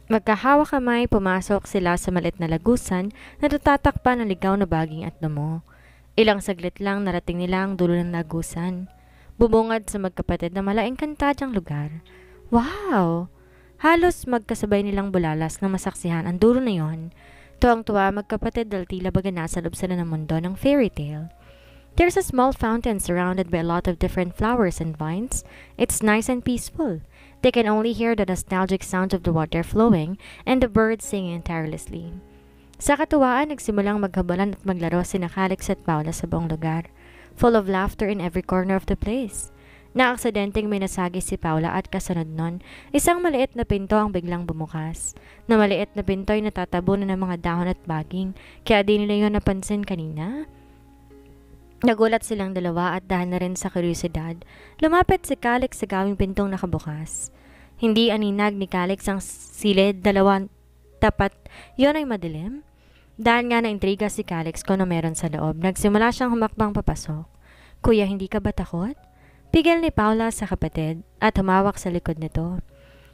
Magkahawak kamay, pumasok sila sa malit na lagusan na natatakpan ng ligaw na baging at damo. Ilang saglit lang narating nila ang dulo ng lagusan. Bumungad sa magkapatid na malaengkantadyang lugar. Wow! Halos magkasabay nilang bulalas na masaksihan ang dulo na yon. Tuwang-tuwa magkapatid dahil tila baga nasa loob sila ng mundo ng fairy tale. There's a small fountain surrounded by a lot of different flowers and vines. It's nice and peaceful. They can only hear the nostalgic sound of the water flowing and the birds singing tirelessly. Sa katuwaan, nagsimulang maghabalan at maglaro sina Calix at Paula sa buong lugar, full of laughter in every corner of the place. Naaksidenteng may nasagi si Paula at kasunod nun, isang maliit na pinto ang biglang bumukas. Na maliit na pinto ay natatabunan ng mga dahon at baging, kaya di nila yun napansin kanina. Nagulat silang dalawa at dahil na rin sa kuryosidad, lumapit si Calix sa gawing pintong nakabukas. Hindi aninag ni Calix ang silid, dalawang tapat, yon ay madilim. Dahil nga na-intriga si Calix kung ano meron sa loob, nagsimula siyang humakbang papasok. Kuya, hindi ka ba takot? Pigil ni Paula sa kapatid at humawak sa likod nito.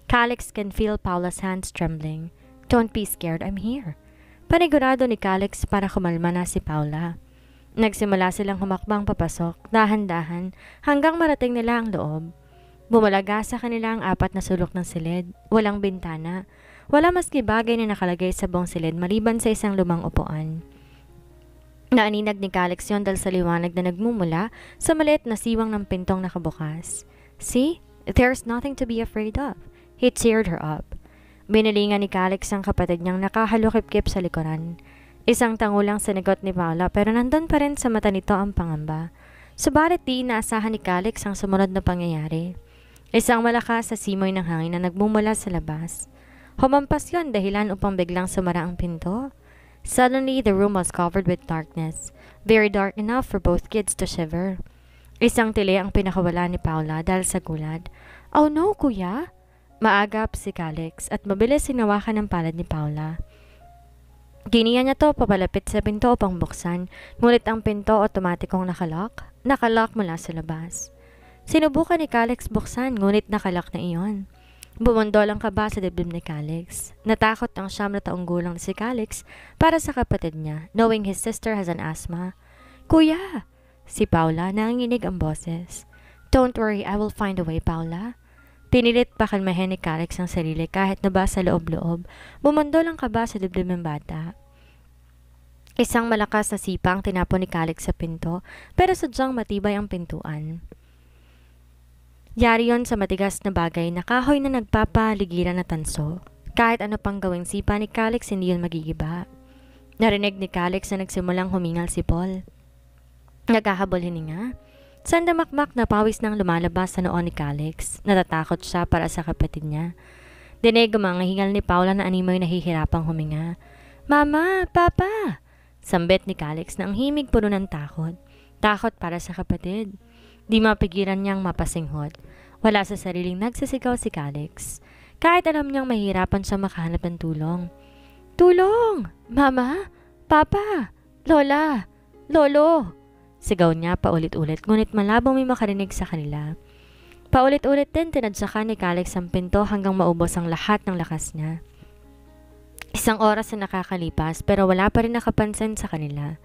Calix can feel Paula's hands trembling. Don't be scared, I'm here. Panigurado ni Calix para kumalma na si Paula. Nagsimula silang humakbang papasok, dahan-dahan, hanggang marating nila ang loob. Bumalaga sa kanila ang apat na sulok ng silid, walang bintana. Wala maski bagay na nakalagay sa buong silid maliban sa isang lumang upuan. Naaninag ni Calix yon dahil sa liwanag na nagmumula sa maliit na siwang ng pintong nakabukas. See? There's nothing to be afraid of. He cheered her up. Binilingan ni Calix ang kapatid niyang nakahalukip-kip sa likuran. Isang tangulang sinigot ni Paula pero nandun pa rin sa mata nito ang pangamba. Subalit di inaasahan ni Calix ang sumunod na pangyayari. Isang malakas sa simoy ng hangin na nagmumula sa labas. Humampas yon dahilan upang biglang sumara ang pinto. Suddenly, the room was covered with darkness, very dark enough for both kids to shiver. Isang tili ang pinakawala ni Paula dahil sa gulat. Oh no, kuya! Maagap si Calix at mabilis sinawakan ng palad ni Paula. Giniya niya to papalapit sa pinto upang buksan, ngunit ang pinto otomatikong nakalock mula sa labas. Sinubukan ni Calix buksan, ngunit nakalock na iyon. Bumundol ang kaba sa dibdib ni Calix. Natakot ang 9 na taong gulang na si Calix para sa kapatid niya, knowing his sister has an asthma. Kuya! Si Paula, nanginginig ang boses. Don't worry, I will find a way, Paula. Pinilit pa kalmahin ni Calix ang sarili kahit na ba sa loob-loob, bumundol ang kaba sa dibdib ng bata. Isang malakas na sipa ang tinapon ni Calix sa pinto, pero sadyang matibay ang pintuan. Yari yon sa matigas na bagay na kahoy na nagpapaligiran na tanso. Kahit ano pang gawing sipa ni Calix, hindi yun magigiba. Narinig ni Calix na nagsimulang humingal si Paul. Naghahabol hininga. Sandamakmak na pawis nang lumalabas sa noon ni Calix. Natatakot siya para sa kapatid niya. Dinig ang mga hingal ni Paula na animoy nahihirapang huminga. Mama! Papa! Sambit ni Calix na ang himig puno ng takot. Takot para sa kapatid. Di mapigilan niyang mapasinghot. Wala sa sariling nagsisigaw si Calix. Kahit alam niyang mahirapan siya makahanap ng tulong. Tulong! Mama! Papa! Lola! Lolo! Sigaw niya paulit-ulit, ngunit malabong may makarinig sa kanila. Paulit-ulit din tinadyakan ni Calix ang pinto hanggang maubos ang lahat ng lakas niya. Isang oras na nakakalipas pero wala pa rin nakapansin sa kanila.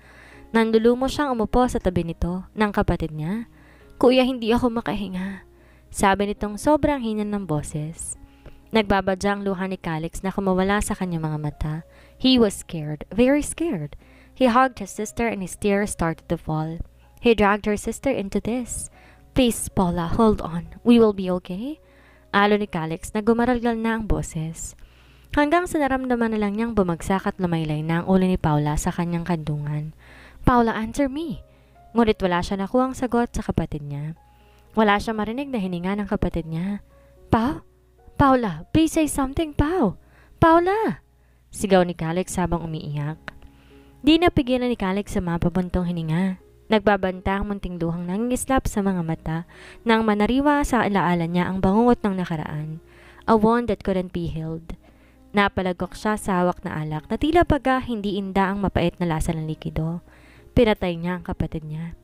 Nandulumo siyang umupo sa tabi nito ng kapatid niya. Kuya, hindi ako makahinga. Sabi nitong sobrang hina ng boses. Nagbabadya ang luha ni Calix na kumawala sa kanyang mga mata. He was scared, very scared. He hugged his sister and his tears started to fall. He dragged her sister into this. Please, Paula, hold on. We will be okay? Alo ni Calix na gumaralgal na ang boses. Hanggang sa naramdaman na lang niyang bumagsak at lumaylay na ang ulo ni Paula sa kanyang kandungan. Paula, answer me. Ngunit wala siya nakuhang sagot sa kapatid niya. Wala siya marinig na hininga ng kapatid niya. Paula, please say something, Pao. Paula! Sigaw ni Calix habang umiiyak. Di napigilan ni Calix sa mapabuntong hininga. Nagbabanta ang munting luhang nangingislap sa mga mata nang manariwa sa alaala niya ang bangungot ng nakaraan. A wound that couldn't be healed. Napalagok siya sa hawak na alak na tila baga hindi inda ang mapait na lasa ng likido. Pinatay niya ang kapatid niya.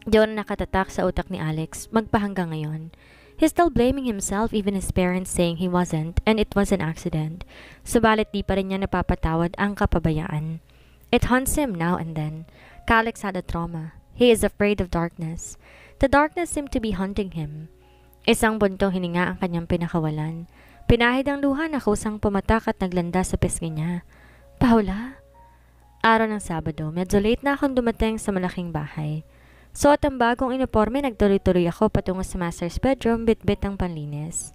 Diyon nakatatak sa utak ni Alex magpahanggang ngayon. He's still blaming himself, even his parents saying he wasn't and it was an accident. Subalit di pa rin niya napapatawad ang kapabayaan. It haunts him now and then. Calix had a trauma. He is afraid of darkness. The darkness seemed to be haunting him. Isang buntong hininga ang kanyang pinakawalan. Pinahid ang luha na kusang pumatak at naglanda sa pisngi niya. Paula? Araw ng Sabado, medyo late na akong dumating sa malaking bahay. Suot ang bagong uniforme, nagtuloy-tuloy ako patungo sa master's bedroom, bit-bit ang panlinis.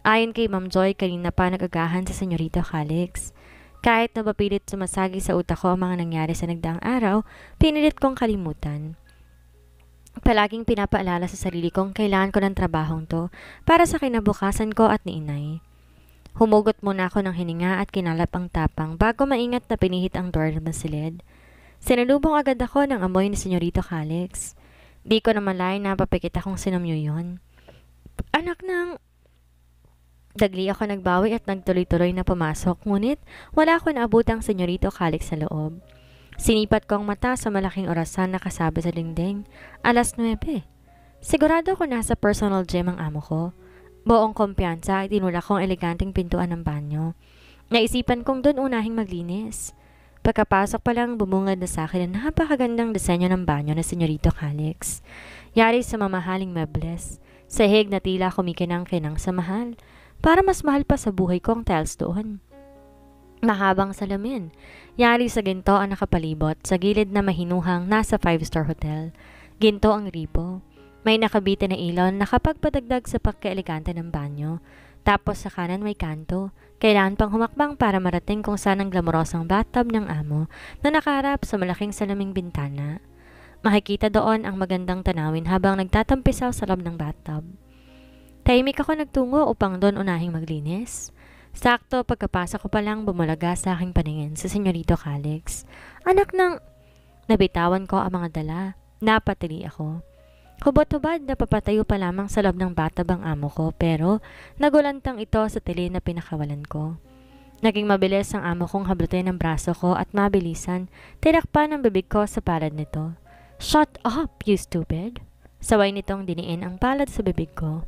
Ayon kay Ma'am Joy, kanina pa nag-agahan sa Senyorito Calix. Kahit napapilit sumasagi sa utak ko ang mga nangyari sa nagdaang araw, pinilit kong kalimutan. Palaging pinapaalala sa sarili kong kailangan ko ng trabahong to para sa kinabukasan ko at ni inay. Humugot muna ako ng hininga at kinalap ang tapang bago maingat na pinihit ang door ng silid. Sinalubong agad ako ng amoy ni Senyorito Calix. Di ko naman lain na papikit akong sinamyo yun. Anak ng... Dagli ako nagbawi at nagtuloy-tuloy na pumasok, ngunit wala ko naabutang Senyorito Calix sa loob. Sinipat ko ang mata sa malaking orasan na kasabi sa dingding. 9:00. Sigurado ko nasa personal gym ang amo ko. Buong kumpiyansa ay tinulak kong eleganteng pintuan ng banyo. Naisipan kong doon unahing maglinis. Pagkapasok pa lang bumungad na sa akin ang napakagandang disenyo ng banyo na Senyorito Calix. Yari sa mamahaling mebles. Sahig na tila kumikinang-kinang sa mahal. Para mas mahal pa sa buhay ko ang tiles doon. Mahabang salamin. Yari sa ginto ang nakapalibot sa gilid na mahinuhang nasa 5-star hotel. Ginto ang ribo. May nakabitin na ilaw na nakapagpadagdag sa pagkaelegante ng banyo. Tapos sa kanan may kanto. Kailangan pang humakbang para marating kung saan ang glamorosang bathtub ng amo na nakaharap sa malaking salaming bintana. Makikita doon ang magandang tanawin habang nagtatampisaw sa loob ng bathtub. Tahimik ako nagtungo upang doon unahing maglinis. Sakto pagkapasok ko pa lang bumulaga sa aking paningin sa Senyorito Calix. Anak ng... Nabitawan ko ang mga dala. Napatili ako. Hubot-hubad na papatayo pa lamang sa loob ng bathtub ang amo ko pero nagulantang ito sa tili na pinakawalan ko. Naging mabilis ang amo kong hablutin ang braso ko at mabilisan tinakpan ang bibig ko sa palad nito. Shut up, you stupid! Saway nitong diniin ang palad sa bibig ko.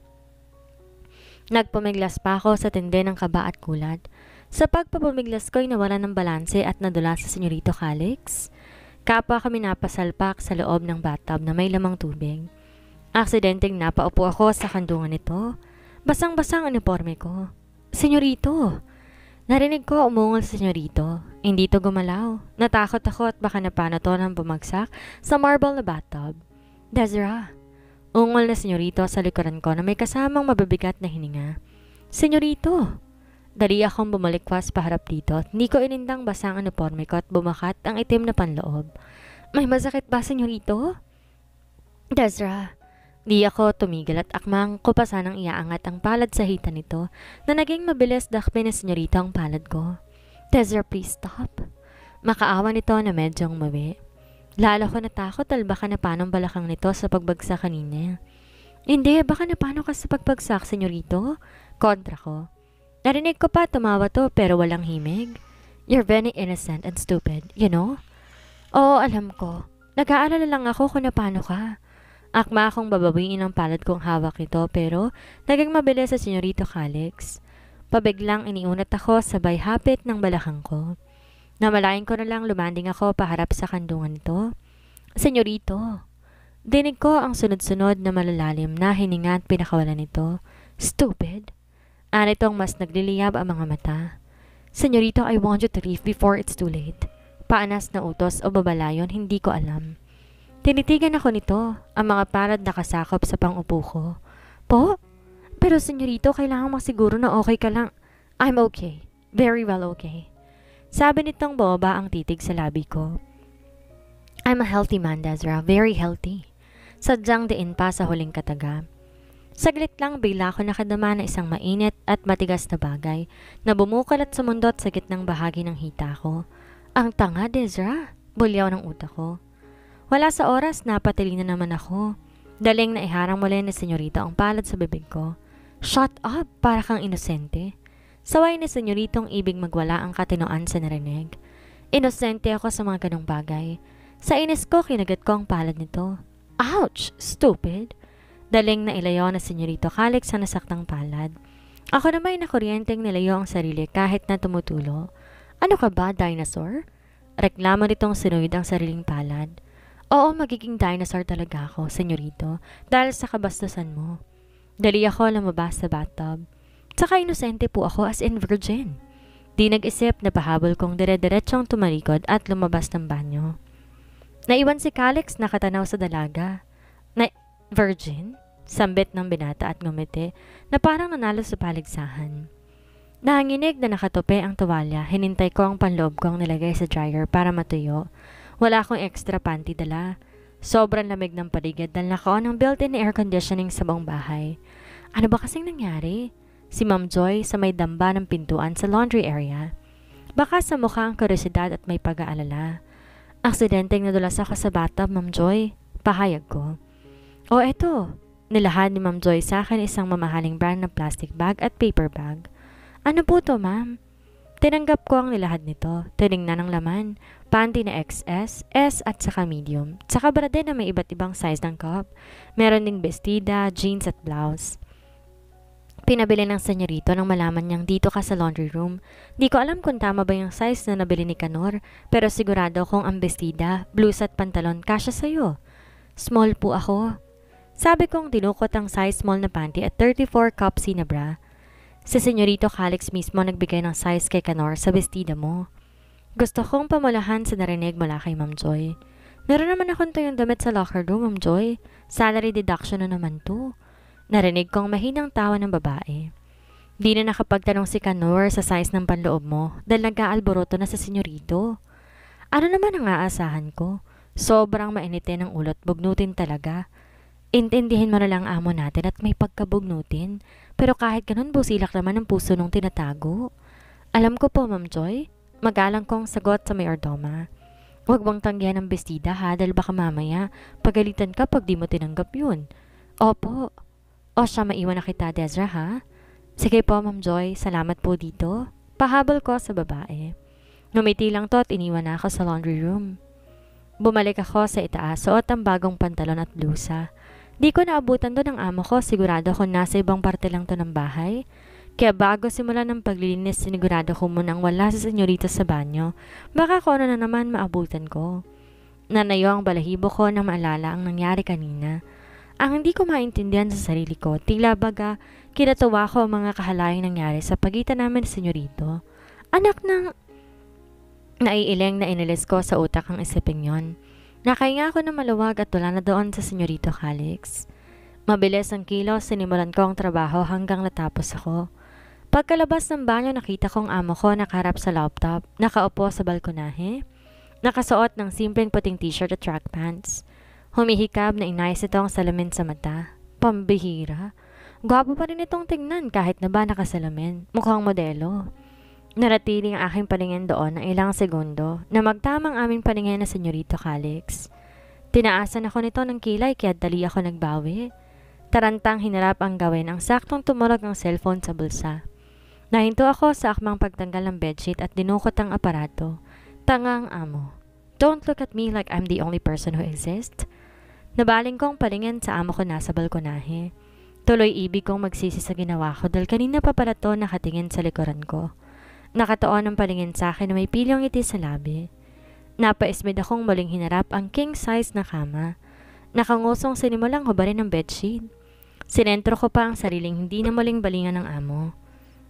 Nagpumiglas pa ako sa tindi ng kaba at gulat. Sa pagpapumiglas ko'y nawala ng balanse at nadula sa Senyorito Calix. Kapwa kami napasalpak sa loob ng bathtub na may lamang tubig. Aksidenteng napaupo ako sa kandungan nito. Basang-basang ang uniforme ko. Senyorito! Narinig ko umungol sa Senyorito. Hindi to gumalaw. Natakot ako at baka napano to nang bumagsak sa marble na bathtub. Desra! Ungol na Senyorito sa likuran ko na may kasamang mabibigat na hininga. Senyorito! Dali akong bumalikwas paharap dito at hindi ko inindang basang ang uniforme ko at bumakat ang itim na panloob. May masakit ba, Senyorito? Desra! Di ako tumigil at akmang ko pa sanang iaangat ang palad sa hita nito na naging mabilis dakpin ni Senyorito ang palad ko. Desra, please stop. Makaawa nito na medyong mawi. Lalo ko natakot dahil baka napanong balakang nito sa pagbagsak kanina. Hindi, baka napano ka sa pagbagsak, Senyorito? Kontra ko. Narinig ko pa tumawa to pero walang himig. You're very innocent and stupid, you know? Oo, alam ko. Nag-aalala lang ako kung napano ka. Akma akong babawiin ang palad kong hawak ito pero naging mabilis sa Senyorito Calix. Pabiglang iniunat ako sabay hapit ng balakang ko. Namalayan ko na lang lumanding ako paharap sa kandungan nito. Senyorito! Dinig ko ang sunod-sunod na malalalim na hininga at pinakawalan nito. Stupid! Anitong mas nagliliyab ang mga mata. Senyorito, I want you to leave before it's too late. Paanas na utos o babalayon, hindi ko alam. Tinitigan ako nito, ang mga palad nakasakop sa pang-upo ko. Po? Pero Senyorito, kailangan masiguro na okay ka lang. I'm okay. Very well okay. Sabi nitong bumaba ang titig sa labi ko. I'm a healthy man, Desra. Very healthy. Sadyang diin pa sa huling kataga. Saglit lang bigla ko nakadama na isang mainit at matigas na bagay na bumukalat sa mundo at sa gitnang bahagi ng hita ko. Ang tanga, Desra. Bulyaw ng utak ko. Wala sa oras, napatili na naman ako. Daling na iharang muli ni Senyorito ang palad sa bibig ko. Shut up! Para kang inosente. Saway ni Senyoritong ibig magwala ang katinoan sa narinig. Inosente ako sa mga ganong bagay. Sa inis ko, kinagat ko ang palad nito. Ouch! Stupid! Daling na ilayo na Senyorito Calix sa nasaktang palad. Ako naman ay nakuryenteng nilayo ang sarili kahit na tumutulo. Ano ka ba, dinosaur? Reklamo nitong sinuwid ang sariling palad. Oo, magiging dinosaur talaga ako, senyorito, dahil sa kabastusan mo. Dali ako lumabas sa bathtub. Saka inosente po ako as in virgin. Di nag-isip na pahabol kong dire-diretsong tumalikod at lumabas ng banyo. Naiwan si Calix nakatanaw sa dalaga. Virgin? Sambit ng binata at ngumiti na parang nanalo sa paligsahan. Nanginginig na nakatupi ang tuwalya, hinintay ko ang panloob kong nilagay sa dryer para matuyo. Wala akong extra panty dala. Sobrang lamig ng paligid dahil naka-on ang built-in air conditioning sa buong bahay. Ano ba kasing nangyari? Si Ma'am Joy sa may damba ng pintuan sa laundry area. Baka sa mukha ang kuryosidad at may pag-aalala. Aksidenteng nadulas ako sa bathtub, Ma'am Joy. Pahayag ko. O eto, nilahad ni Ma'am Joy sa akin isang mamahaling brand ng plastic bag at paper bag. Ano po to, ma'am? Tinanggap ko ang nilahad nito. Tinignan ng laman. Panty na XS, S at saka medium. Saka bra din na may iba't ibang size ng cup. Meron ding bestida, jeans at blouse. Pinabili ng senyorito nang malaman niyang dito ka sa laundry room. Di ko alam kung tama ba yung size na nabili ni Kanor, pero sigurado kong ang bestida, blouse at pantalon kasya sa'yo. Small po ako. Sabi kong dinukot ang size small na panty at 34 cupsy na bra. Si Senyorito Calix mismo nagbigay ng size kay Kanor sa bestida mo. Gusto kong pamulahan sa narinig mula kay Ma'am Joy. Meron naman akong tuyong damit sa locker room, Ma'am Joy. Salary deduction na naman to. Narinig kong mahinang tawa ng babae. Di na nakapagtanong si Kanor sa size ng panloob mo dahil nag-aalboroto na sa senyorito. Ano naman ang aasahan ko? Sobrang mainitin ang ulot, bugnutin talaga. Intindihin mo na lang amo natin at may pagkabugnutin. Pero kahit ganun, busilak naman ang puso nung tinatago. Alam ko po, Ma'am Joy. Magalang kong sagot sa mayordoma. Huwag bang tanggihan ang bestida ha, dahil baka mamaya pagalitan ka pag di mo tinanggap yun. Opo. O siya, maiwan na kita, Desra ha? Sige po, Ma'am Joy. Salamat po dito. Pahabol ko sa babae. Ngumiti lang to at iniwan na ako sa laundry room. Bumalik ako sa itaas, suot ang bagong pantalon at blusa. Di ko naabutan doon ang amo ko, sigurado ko nasa ibang parte lang to ng bahay. Kaya bago simulan ng paglilinis, sinigurado ko munang wala si senyorita sa banyo. Baka ko na naman maabutan ko. Nanayo ang balahibo ko nang maalala ang nangyari kanina. Ang hindi ko maintindihan sa sarili ko, tila baga kinatawa ko ang mga kahalayang nangyari sa pagitan namin ni senyorito. Anak ng... Naiiling na inilis ko sa utak ang isipin yon. Nakahinga ako na maluwag at wala na doon sa Senyorito Calix. Mabilis ang kilos, sinimulan ko ang trabaho hanggang natapos ako. Pagkalabas ng banyo, nakita kong amo ko nakaharap sa laptop, nakaupo sa balkonahe, nakasuot ng simpleng puting t-shirt at track pants. Humihikab na inayos itong salamin sa mata. Pambihira. Gwapo pa rin itong tingnan kahit na ba nakasalamin. Mukhang modelo. Naratiling ang aking paningin doon ng ilang segundo na magtamang aming paningin na Senyorito Calix. Tinaasan ako nito ng kilay kaya dali ako nagbawi. Tarantang hinarap ang gawin ang saktong tumurog ng cellphone sa bulsa. Nahinto ako sa akmang pagtanggal ng bedsheet at dinukot ang aparato. Tanga ang amo. Don't look at me like I'm the only person who exists. Nabaling kong palingin sa amo ko nasa balkonahe. Tuloy ibig kong magsisi sa ginawa ko dahil kanina pa pala to nakatingin sa likuran ko. Nakatoon ang palingin sa akin na may pilyong ngiti sa labi. Napaismid akong muling hinarap ang king size na kama. Nakangusong sinimulang hubarin ang bedsheet. Sinentro ko pa ang sariling hindi na muling balingan ng amo.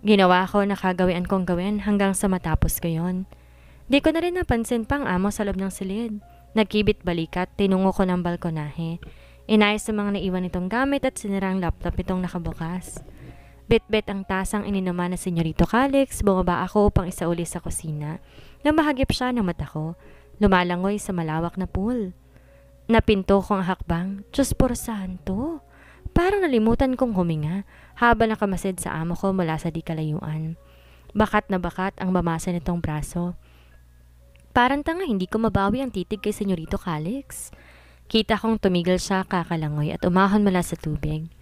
Ginawa ko na kagawian kong gawin hanggang sa matapos ko yon. Di ko na rin napansin pang amo sa loob ng silid. Nagkibit balikat, tinungo ko ng balkonahe. Inayos sa mga naiwan itong gamit at sinira ang laptop itong nakabukas. Bit-bit ang tasang ininuman na Senyorito Calix, bumaba ako upang isauli sa kusina. Namahagip siya ng mata ko, lumalangoy sa malawak na pool. Napinto ko ang hakbang, Diyos por santo. Parang nalimutan kong huminga habang nakamasid sa amo ko mula sa di kalayuan. Bakat na bakat ang mamasa nitong braso. Parang tanga hindi ko mabawi ang titig kay Senyorito Calix. Kita kong tumigil siya kakalangoy at umahon mula sa tubig.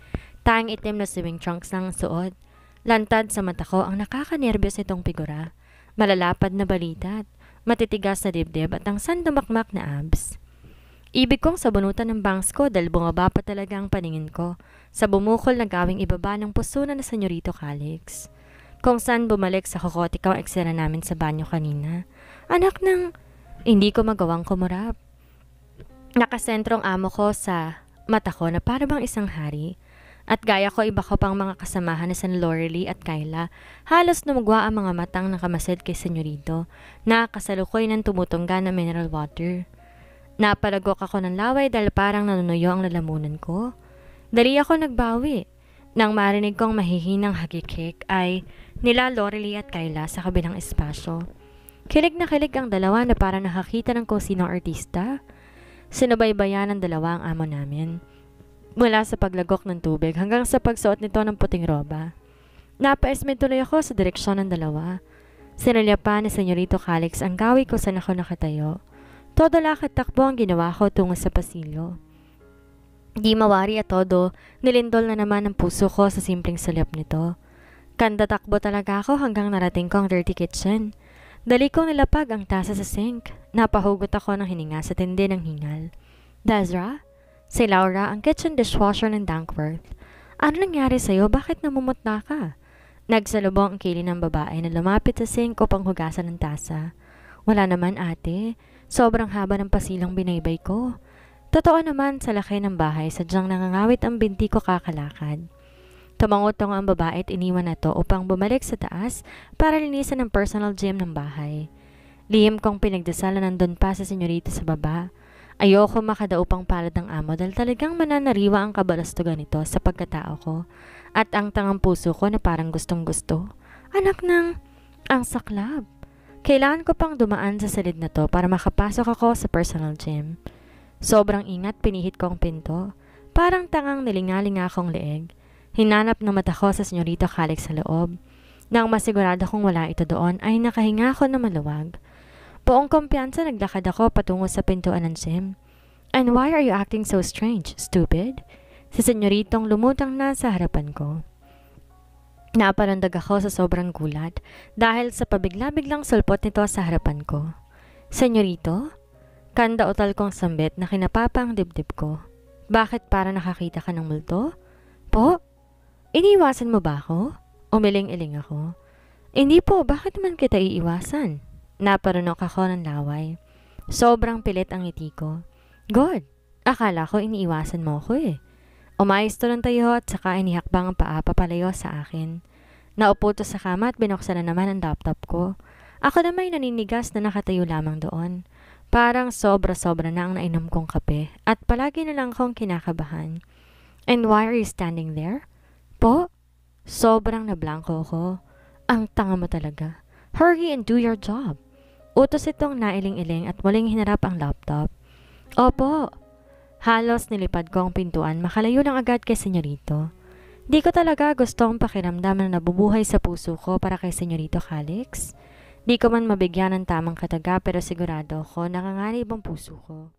Tanging itim na swimming trunks ng suot. Lantad sa mata ko ang nakakanerbiyos nitong figura. Malalapad na balitat, matitigas na dibdib at ang sandamakmak na abs. Ibig kong sabunutan ng bangs ko dahil bumaba pa talaga ang paningin ko sa bumukol na gawing ibaba ng puso na Senyorito Calix. Kung saan bumalik sa kokotikang eksena namin sa banyo kanina. Anak ng... Hindi ko magawang kumurap. Nakasentrong amo ko sa mata ko na para bang isang hari. At gaya ko iba ko pang mga kasamahan na San Lorelie at Kyla, halos numugwa ang mga matang nakamasid kay Senyorito na kasalukoy ng tumutungga na mineral water. Napalagok ako ng laway dahil parang nanunuyo ang lalamunan ko. Dali ako nagbawi. Nang marinig kong mahihinang hagikik ay nila Lorelie at Kyla sa kabilang espasyo. Kilig na kilig ang dalawa na para nakakita ng kung sinong artista. Sinubaybayan ng dalawa ang amo namin. Mula sa paglagok ng tubig hanggang sa pagsuot nito ng puting roba. Napaesme tuloy ako sa direksyon ng dalawa. Sinulya pa ni Senyorito Calix ang gawi ko saan ako nakatayo. Todo lakad takbo ang ginawa ko tungo sa pasilyo. Di mawari at todo, nilindol na naman ang puso ko sa simpleng sulyap nito. Kanda takbo talaga ako hanggang narating ko ang dirty kitchen. Dali kong nilapag ang tasa sa sink. Napahugot ako ng hininga sa tindi ng hingal. Dazra? Si Laura, ang kitchen dishwasher ng Dankworth. Ano nangyari sa'yo? Bakit namumutla ka? Nagsalubong ang kili ng babae na lumapit sa sink upang hugasan ng tasa. Wala naman ate. Sobrang haba ng pasilang binaybay ko. Totoo naman sa laki ng bahay, sadyang nangangawit ang binti ko kakalakad. Tumangot-tungo ang babae at iniwan na to upang bumalik sa taas para linisan ang personal gym ng bahay. Lihim kong pinagdasalan nandun pa sa senyorita sa baba. Ayoko makadaupang palad ng amo dahil talagang mananariwa ang kabalastugan nito sa pagkatao ko at ang tangang puso ko na parang gustong-gusto. Anak ng... ang saklab. Kailangan ko pang dumaan sa silid na to para makapasok ako sa personal gym. Sobrang ingat pinihit ko ang pinto. Parang tangang nilingalinga akong leeg. Hinanap ng mata ko sa Senyorito Calix sa loob. Nang masigurado kong wala ito doon ay nakahinga ako na maluwag. Buong kumpiyansa naglakad ako patungo sa pintuan ng gym. And why are you acting so strange, stupid? Si Senyoritong lumutang na sa harapan ko. Napalandag ako sa sobrang gulat dahil sa pabigla-biglang sulpot nito sa harapan ko. Senyorito? Kanda utal kong sambit na kinapapa ang dibdib ko. Bakit para nakakita ka ng multo? Po? Iniiwasan mo ba ako? Umiling-iling ako. Hindi po, bakit naman kita iiwasan? Naparunok ako ng laway. Sobrang pilit ang ngiti ko. Good. Akala ko iniiwasan mo ako eh. Umayos to ng tayo at saka inihakbang ang paa papalayo sa akin. Naupo to sa kama at binuksan na naman ang laptop ko. Ako na may naninigas na nakatayo lamang doon. Parang sobra-sobra na ang nainom kong kape at palagi na lang akong kinakabahan. And why are you standing there? Po? Sobrang nablangko ko. Ang tanga mo talaga. Hurry and do your job. Utos itong nailing-iling at muling hinarap ang laptop. Opo. Halos nilipad ko ang pintuan, makalayo lang agad kay Senyorito. Di ko talaga gustong pakiramdam na nabubuhay sa puso ko para kay Senyorito Calix. Di ko man mabigyan ng tamang kataga pero sigurado ako nanganganib ang puso ko.